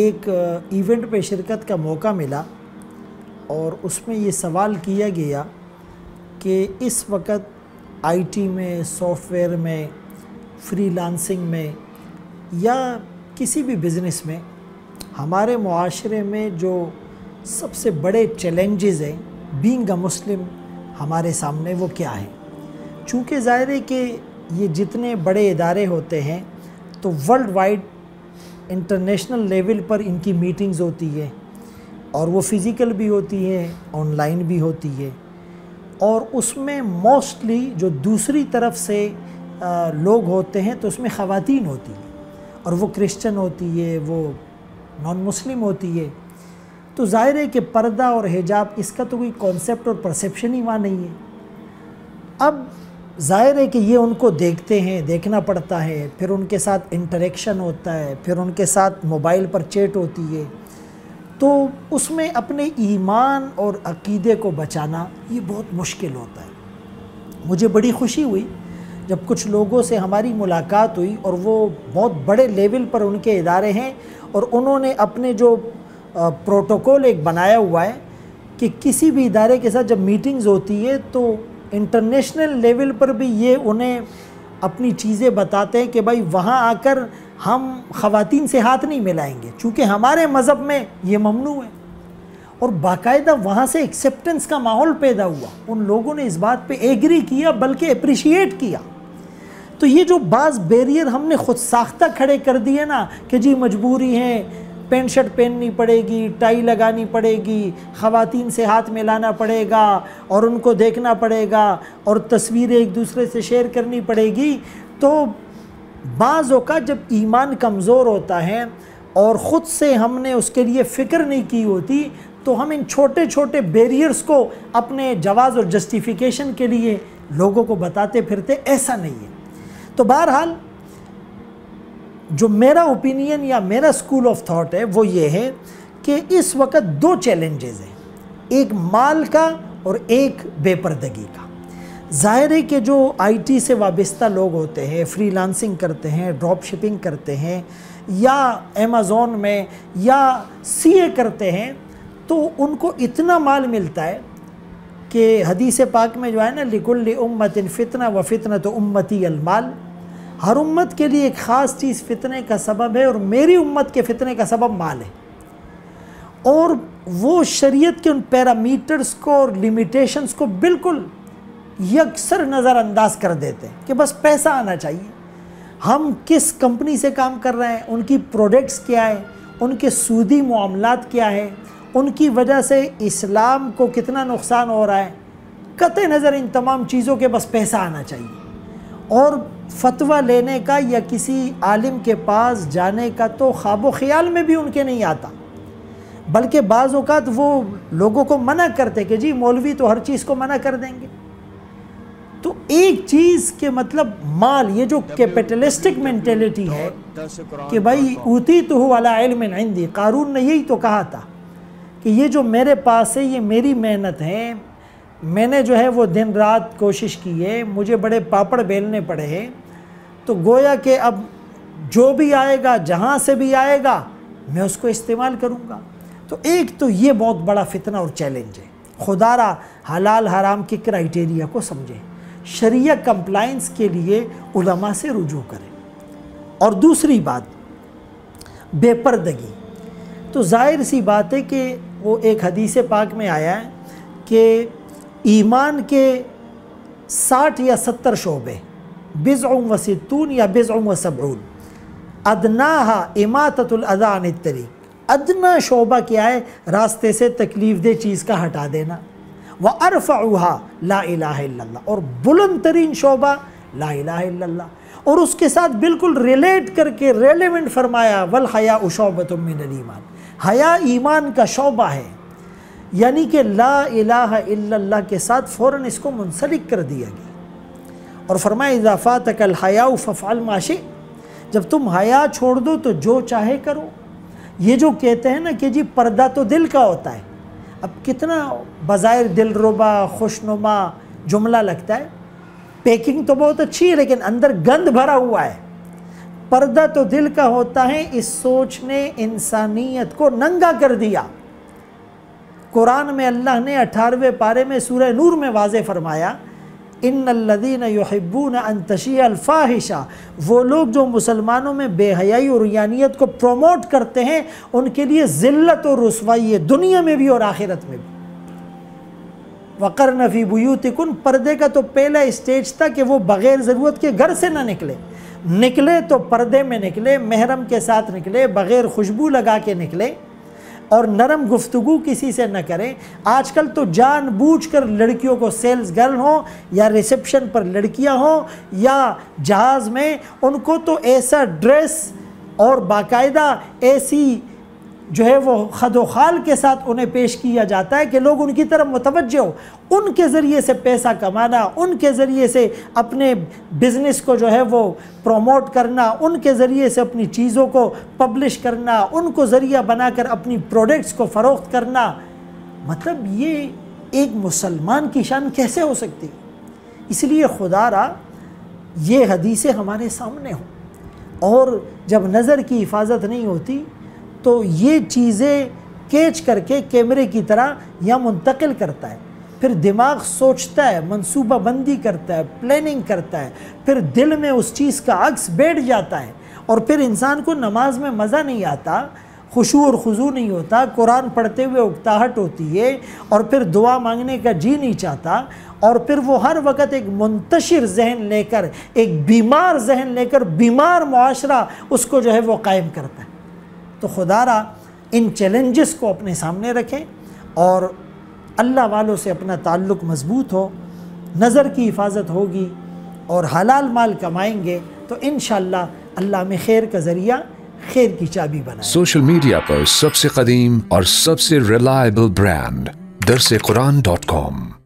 ایک ایونٹ پہ شرکت کا موقع ملا اور اس میں یہ سوال کیا گیا کہ اس وقت آئی ٹی میں، سافٹ ویئر میں، فری لانسنگ میں یا کسی بھی بزنس میں ہمارے معاشرے میں جو سب سے بڑے چیلنجز ہیں بینگ اے مسلم ہمارے سامنے وہ کیا ہے؟ چونکہ ظاہر ہے کہ یہ جتنے بڑے ادارے ہوتے ہیں تو ورلڈ وائڈ انٹرنیشنل لیول پر ان کی میٹنگز ہوتی ہے اور وہ فزیکل بھی ہوتی ہے، آن لائن بھی ہوتی ہے، اور اس میں موسٹلی جو دوسری طرف سے لوگ ہوتے ہیں تو اس میں خواتین ہوتی ہیں اور وہ کرسچن ہوتی ہے، وہ نان مسلم ہوتی ہے، تو ظاہر ہے کہ پردہ اور حجاب اس کا تو کوئی کانسیپٹ اور پرسیپشن ہی وہاں نہیں ہے۔ اب ظاہر ہے کہ یہ ان کو دیکھتے ہیں، دیکھنا پڑتا ہے، پھر ان کے ساتھ انٹریکشن ہوتا ہے، پھر ان کے ساتھ موبائل پر چیٹ ہوتی ہے، تو اس میں اپنے ایمان اور عقیدے کو بچانا یہ بہت مشکل ہوتا ہے۔ مجھے بڑی خوشی ہوئی جب کچھ لوگوں سے ہماری ملاقات ہوئی اور وہ بہت بڑے لیول پر ان کے ادارے ہیں اور انہوں نے اپنے جو پروٹوکول ایک بنایا ہوا ہے کہ کسی بھی ادارے کے ساتھ جب میٹنگز ہوتی ہے تو انٹرنیشنل لیول پر بھی یہ انہیں اپنی چیزیں بتاتے ہیں کہ بھائی وہاں آ کر ہم خواتین سے ہاتھ نہیں ملائیں گے چونکہ ہمارے مذہب میں یہ ممنوع ہے، اور باقاعدہ وہاں سے ایکسیپٹنس کا ماحول پیدا ہوا، ان لوگوں نے اس بات پہ ایگری کیا بلکہ اپریشیٹ کیا۔ تو یہ جو بعض بیریئر ہم نے خود ساختہ کھڑے کر دیے نا کہ جی مجبوری ہے، پینٹ شرٹ پہننی پڑے گی، ٹائی لگانی پڑے گی، خواتین سے ہاتھ ملانا پڑے گا اور ان کو دیکھنا پڑے گا اور تصویریں ایک دوسرے سے شیئر کرنی پڑے گی، تو بعض اوقات جب ایمان کمزور ہوتا ہے اور خود سے ہم نے اس کے لیے فکر نہیں کی ہوتی تو ہم ان چھوٹے چھوٹے بیریئرز کو اپنے جواز اور جسٹیفیکیشن کے لیے لوگوں کو بتاتے پھرتے، ایسا نہیں ہے۔ تو بہرحال جو میرا اوپینین یا میرا اسکول آف تھاٹ ہے وہ یہ ہے کہ اس وقت دو چیلنجز ہیں، ایک مال کا اور ایک بے پردگی کا۔ ظاہر ہے کہ جو آئی ٹی سے وابستہ لوگ ہوتے ہیں، فری لانسنگ کرتے ہیں، ڈراپ شپنگ کرتے ہیں یا امیزون میں یا سی اے کرتے ہیں، تو ان کو اتنا مال ملتا ہے کہ حدیث پاک میں جو ہے نا لِكُلِّ أُمَّةٍ فِتْنَةٌ وَفِتْنَةُ أُمَّتِي الْمَالِ، ہر امت کے لیے ایک خاص چیز فتنے کا سبب ہے اور میری امت کے فتنے کا سبب مال ہے، اور وہ شریعت کے ان پیرامیٹرز کو اور لیمیٹیشنز کو بالکل یکسر نظر انداز کر دیتے ہیں کہ بس پیسہ آنا چاہیے۔ ہم کس کمپنی سے کام کر رہے ہیں، ان کی پروڈکٹس کیا ہے، ان کے سودی معاملات کیا ہے، ان کی وجہ سے اسلام کو کتنا نقصان ہو رہا ہے، قطع نظر ان تمام چیزوں کے بس پیسہ آنا چاہیے، اور فتویٰ لینے کا یا کسی عالم کے پاس جانے کا تو خواب و خیال میں بھی ان کے نہیں آتا، بلکہ بعض اوقات وہ لوگوں کو منع کرتے کہ جی مولوی تو ہر چیز کو منع کر دیں گے۔ تو ایک چیز کے مطلب مال، یہ جو کیپٹلسٹک مینٹیلٹی ہے کہ بھائی اوتیتہ علی علم عندی، قارون نے یہی تو کہا تھا کہ یہ جو میرے پاس ہے یہ میری محنت ہے، میں نے جو ہے وہ دن رات کوشش کی ہے، مجھے بڑے پاپڑ بیلنے پڑے ہیں، تو گویا کہ اب جو بھی آئے گا جہاں سے بھی آئے گا میں اس کو استعمال کروں گا۔ تو ایک تو یہ بہت بڑا فتنہ اور چیلنج ہے۔ خدا را حلال حرام کے کرائٹیریا کو سمجھیں، شریعہ کمپلائنس کے لیے علماء سے رجوع کریں۔ اور دوسری بات بے پردگی، تو ظاہر سی بات ہے کہ وہ ایک حدیث پاک میں آیا ہے کہ ایمان کے 60 یا 70 شعبے، بضع و ستون یا بضع و سبعون، ادناہا اماتۃ الاذی عن الطریق، ادنا شعبہ کیا ہے؟ راستے سے تکلیف دہ چیز کا ہٹا دینا، وَأَرْفَعُهَا لا الہ الا اللہ، اور بلند ترین شعبہ لا الہ الا اللہ، اور اس کے ساتھ بالکل ریلیٹ کر کے ریلیونٹ فرمایا وَالْحَيَاءُ شُعْبَةٌ مِّنَ الْإِيمَانِ، حیا ایمان کا شعبہ ہے، یعنی کہ لا الہ الا اللہ کے ساتھ فوراً اس کو منسلک کر دیا گیا، اور فرمایا اذا فاتک الحیاء فافعل ما شئت، جب تم حیا چھوڑ دو تو جو چاہے کرو۔ یہ جو کہتے ہیں نا کہ جی پردہ تو دل کا ہوتا ہے، اب کتنا بظاہر دلربا خوشنما جملہ لگتا ہے، پیکنگ تو بہت اچھی ہے لیکن اندر گند بھرا ہوا ہے۔ پردہ تو دل کا ہوتا ہے، اس سوچ نے انسانیت کو ننگا کر دیا۔ قرآن میں اللہ نے 18ویں پارے میں سورہ نور میں واضح فرمایا، ان الذین یحبون ان تشیع الفاحشہ، وہ لوگ جو مسلمانوں میں بے حیائی اور عریانیت کو پروموٹ کرتے ہیں ان کے لیے ذلت اور رسوائی ہے، دنیا میں بھی اور آخرت میں بھی۔ وقرن فی بیوتکن، پردے کا تو پہلا اسٹیج تھا کہ وہ بغیر ضرورت کے گھر سے نہ نکلے تو پردے میں نکلے، محرم کے ساتھ نکلے، بغیر خوشبو لگا کے نکلے، اور نرم گفتگو کسی سے نہ کریں۔ آج کل تو جان بوجھ کر لڑکیوں کو سیلز گرل ہوں یا ریسیپشن پر لڑکیاں ہوں یا جہاز میں، ان کو تو ایسا ڈریس اور باقاعدہ ایسی جو ہے وہ خد و خال کے ساتھ انہیں پیش کیا جاتا ہے کہ لوگ ان کی طرف متوجہ ہو، ان کے ذریعے سے پیسہ کمانا، ان کے ذریعے سے اپنے بزنس کو جو ہے وہ پروموٹ کرنا، ان کے ذریعے سے اپنی چیزوں کو پبلش کرنا، ان کو ذریعہ بنا کر اپنی پروڈکٹس کو فروخت کرنا۔ مطلب یہ ایک مسلمان کی شان کیسے ہو سکتی؟ اس لیے خدا را یہ حدیثیں ہمارے سامنے ہوں، اور جب نظر کی حفاظت نہیں ہوتی تو یہ چیزیں کیچ کر کے کیمرے کی طرح یا منتقل کرتا ہے، پھر دماغ سوچتا ہے، منصوبہ بندی کرتا ہے، پلاننگ کرتا ہے، پھر دل میں اس چیز کا عکس بیٹھ جاتا ہے، اور پھر انسان کو نماز میں مزہ نہیں آتا، خشوع اور خضوع نہیں ہوتا، قرآن پڑھتے ہوئے اکتاہٹ ہوتی ہے، اور پھر دعا مانگنے کا جی نہیں چاہتا، اور پھر وہ ہر وقت ایک منتشر ذہن لے کر، ایک بیمار ذہن لے کر بیمار معاشرہ اس کو جو ہے وہ قائم کرتا ہے۔ تو خدا را ان چیلنجز کو اپنے سامنے رکھیں، اور اللہ والوں سے اپنا تعلق مضبوط ہو، نظر کی حفاظت ہوگی اور حلال مال کمائیں گے تو انشاءاللہ اللہ میں خیر کا ذریعہ، خیر کی چابی بنائیں۔ سوشل میڈیا پر سب سے قدیم اور سب سے ریلائبل برانڈ درسقرآن.com